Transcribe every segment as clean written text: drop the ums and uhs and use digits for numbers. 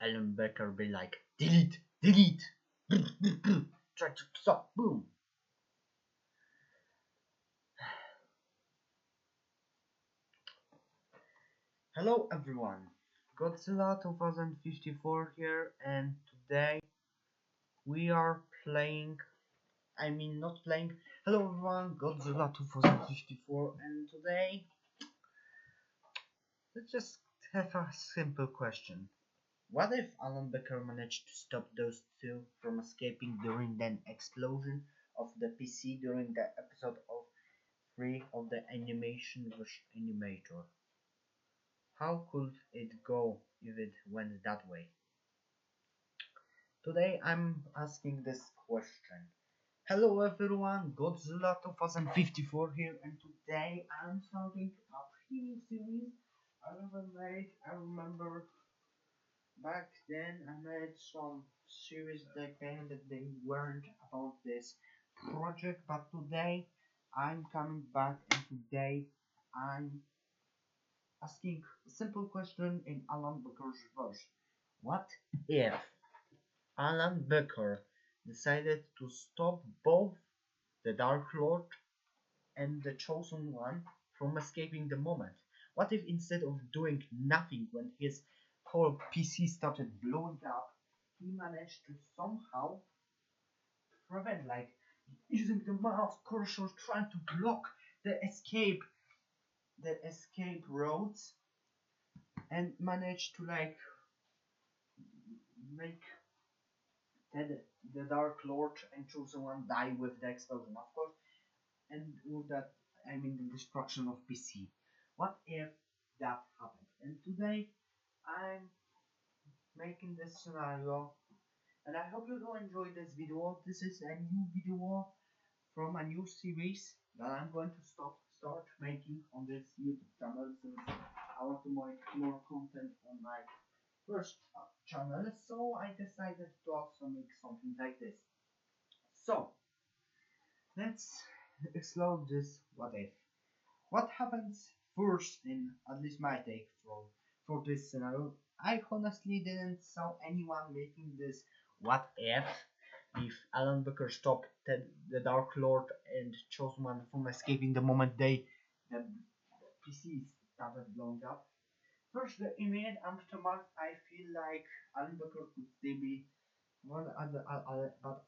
Alan Becker be like, delete, delete, try to stop, boom. Hello everyone, Godzilla 2054 here, and today we are playing, not playing, hello everyone, Godzilla 2054, and today let's just have a simple question. What if Alan Becker managed to stop those two from escaping during the explosion of the PC during the episode of 3 of the animation vs. Animator? How could it go if it went that way? Today I'm asking this question. Hello everyone, Godzilla 2054 here, and today I'm starting a new series I ever made. I remember back then I made some series that they weren't about this project, but today I'm coming back, and today I'm asking a simple question in Alan Becker's verse. What if Alan Becker decided to stop both the Dark Lord and the Chosen One from escaping the moment? What if instead of doing nothing when his whole PC started blowing up, he managed to somehow prevent, like using the mouse cursor trying to block the escape roads, and managed to like make the, the Dark Lord and Chosen One die with the explosion, of course, and with that I mean the destruction of PC. What if that happened? And today I'm making this scenario, and I hope you do enjoy this video. This is a new video from a new series that I'm going to start making on this YouTube channel, since I want to make more content on my first channel, so I decided to also make something like this. So let's explore this what if. What happens first, in at least my take for this scenario? I honestly didn't saw anyone making this what if Alan Becker stopped the Dark Lord and Chosen One from escaping the moment the PCs started blowing up. First, the immediate aftermath, I feel like Alan Becker could still be one other, but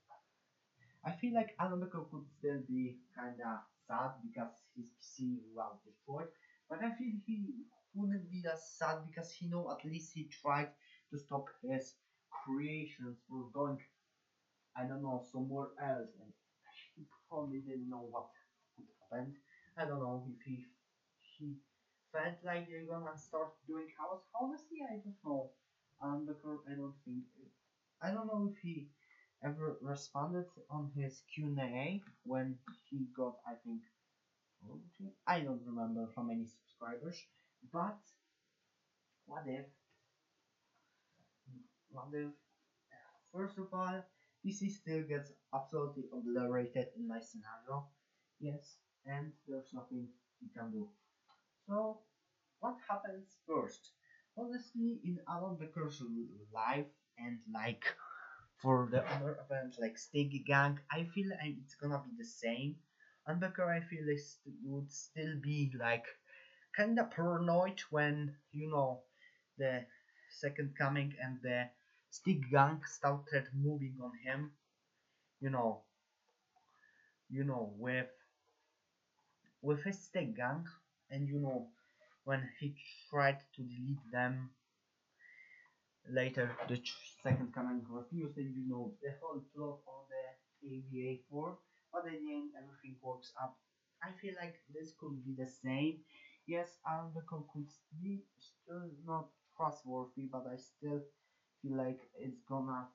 I feel like Alan Becker could still be kinda sad because his PC was destroyed, but I feel he wouldn't be that sad because he know at least he tried to stop his creations from going, I don't know, somewhere else, and he probably didn't know what would happen. I don't know if he felt like they're gonna start doing chaos. Honestly, I don't know. Because I don't know if he ever responded on his Q&A when he got, I think, I don't remember how many subscribers, but what if, what if, first of all, PC still gets absolutely obliterated in my scenario, yes, and there's nothing he can do. So, what happens first? Honestly, in Alan Becker's life, and like for the other events like Sticky Gang, I feel like it's gonna be the same. And Becker, I feel like would still be like kinda paranoid when the second coming and the Stick Gang started moving on him. You know, with his Stick Gang, and when he tried to delete them later, the second coming refused, and the whole plot on the AVA4, but in the end everything works out. I feel like this could be the same. Yes, Albeco could be still not trustworthy, but I still feel like it's gonna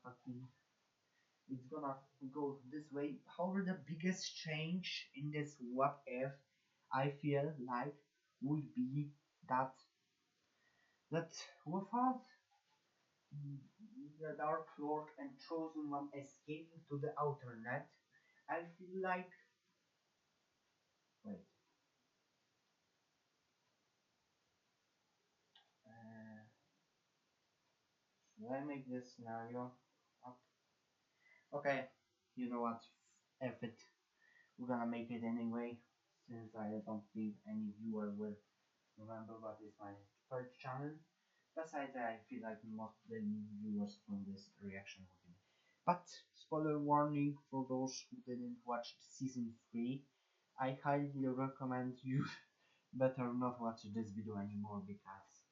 go this way. However, the biggest change in this what if, I feel like, would be that without the Dark Lord and Chosen One escaping to the outer net, I feel like, wait, uh, Will I make this scenario up? Okay, you know what? F it. We're gonna make it anyway, since I don't think any viewer will remember what is my third channel. Besides, I feel like most of the viewers from this reaction will be. But spoiler warning for those who didn't watch season 3, I highly recommend you better not watch this video anymore because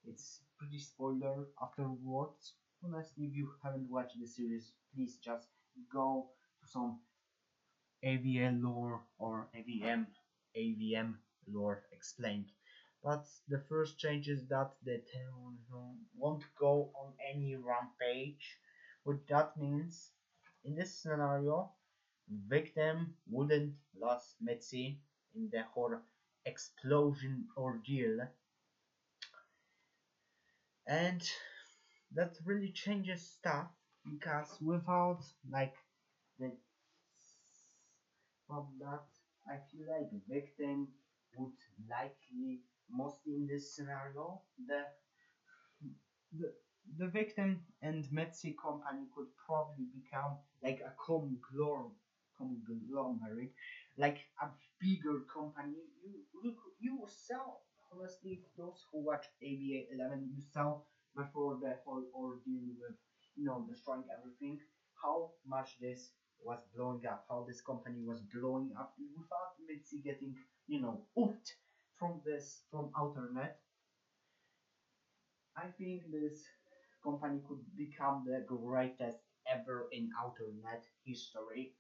it's pretty spoiler afterwards. Honestly, if you haven't watched the series, please just go to some AVL lore or AVM lore explained. But the first change is that the terrorism won't go on any rampage. What that means, in this scenario, victim wouldn't lose Mitzi in the whole explosion ordeal, and that really changes stuff because without like the from that, I feel like victim would likely, mostly in this scenario, the the victim and Metsi company could probably become like a conglomerate, like a bigger company. You sell, honestly, those who watch ABA 11, you sell before the whole ordeal with destroying everything. How much this was blowing up, how this company was blowing up without Mitzi getting oofed from outer net. I think this company could become the greatest ever in AutoNet history.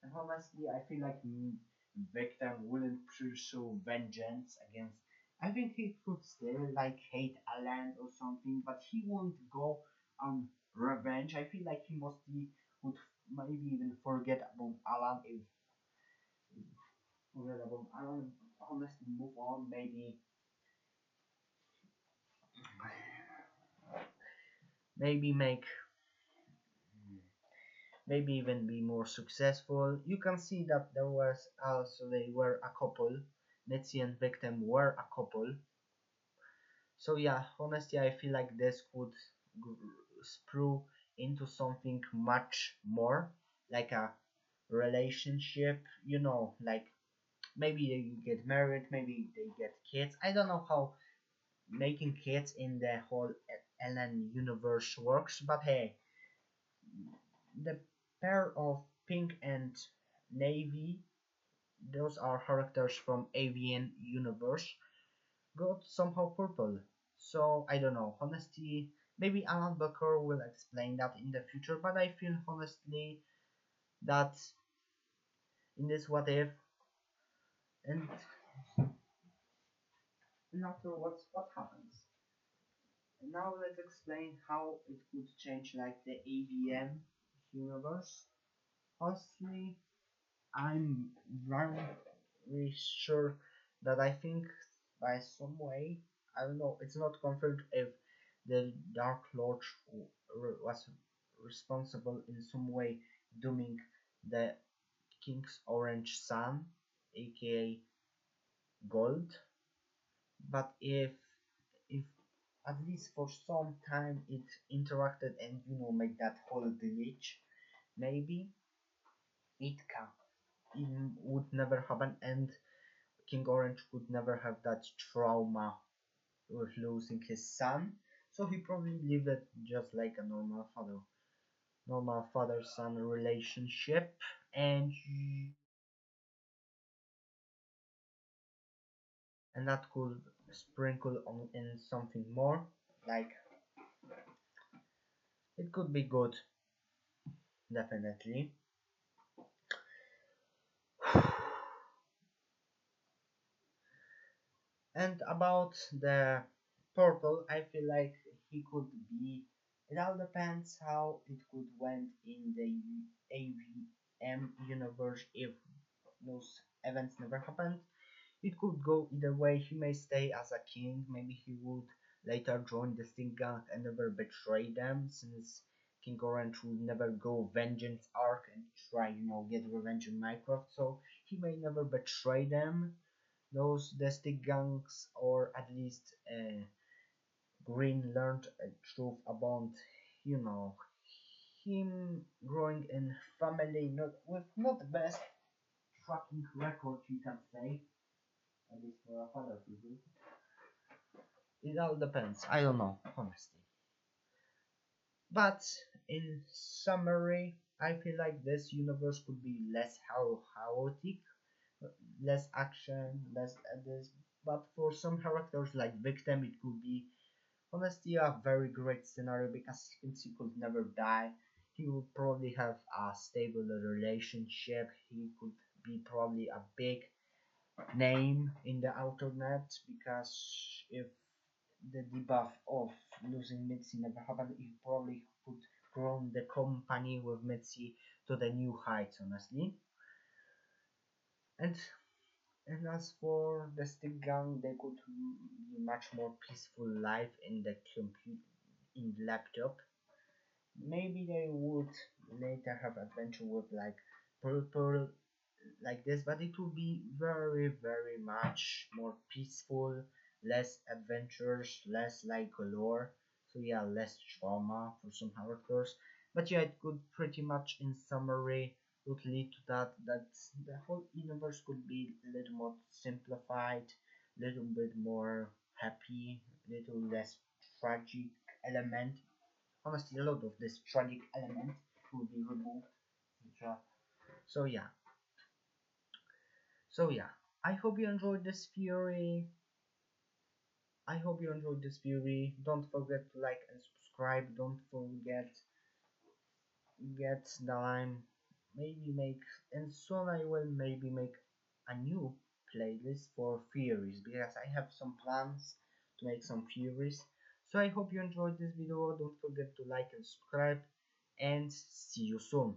And honestly, I feel like Victim wouldn't pursue vengeance against. I think he could still like hate Alan or something, but he won't go on revenge. I feel like he mostly would maybe even forget about Alan if forget about Alan. Honestly, move on. Maybe make maybe even be more successful. You can see that there was also they were a couple. Mitzi and Victim were a couple. So yeah, honestly, I feel like this could sprue into something much more, like a relationship. Like maybe they get married, maybe they get kids. I don't know how making kids in the whole Ellen universe works, but hey, the pair of Pink and Navy, those are characters from Avian universe, got somehow purple. So I don't know. Honestly, maybe Alan Becker will explain that in the future, but I feel honestly that in this what if and afterwards what happens. And now let's explain how it could change like the AVM universe. Honestly, I'm very sure that I think by some way, I don't know, it's not confirmed if the Dark Lord was responsible in some way dooming the King's Orange Sun, aka Gold, but if at least for some time it interacted and make that whole glitch, maybe it can it would never happen and King Orange would never have that trauma with losing his son, so he probably lived it just like a normal father-son relationship, and that could sprinkle on in something more, like it could be good, definitely. And about the purple, I feel like he could be. It all depends how it could went in the AVM universe if those events never happened. It could go either way. He may stay as a king. Maybe he would later join the Sting Gang and never betray them, since King Orange would never go vengeance arc and try, get revenge on Minecraft. So he may never betray them, those the Sting Gangs, or at least Green learned a truth about you know, him growing in family not with not the best tracking record, you can say, at least for a father figure. It all depends. I don't know, honestly. But in summary, I feel like this universe could be less chaotic, less action, less this. But for some characters like Victim, it could be honestly a very great scenario because since he could never die, he would probably have a stable relationship. He could be probably a big name in the alternate because if the debuff of losing Mitzi never happened, he probably could grow the company with Mitzi to the new heights, honestly. And and as for the stick gang, they could be much more peaceful life in the compute in laptop. Maybe they would later have adventure with like purple like this, but it will be very much more peaceful, less adventures, less like galore. So yeah, less trauma for some characters. But yeah, it could pretty much in summary would lead to that the whole universe could be a little more simplified, little bit more happy, little less tragic element. Honestly, a lot of this tragic element will be removed. So yeah, so yeah, I hope you enjoyed this theory. I hope you enjoyed this theory. Don't forget to like and subscribe. Don't forget get Slime. Maybe make and soon I will maybe make a new playlist for theories because I have some plans to make some theories. So I hope you enjoyed this video. Don't forget to like and subscribe and see you soon.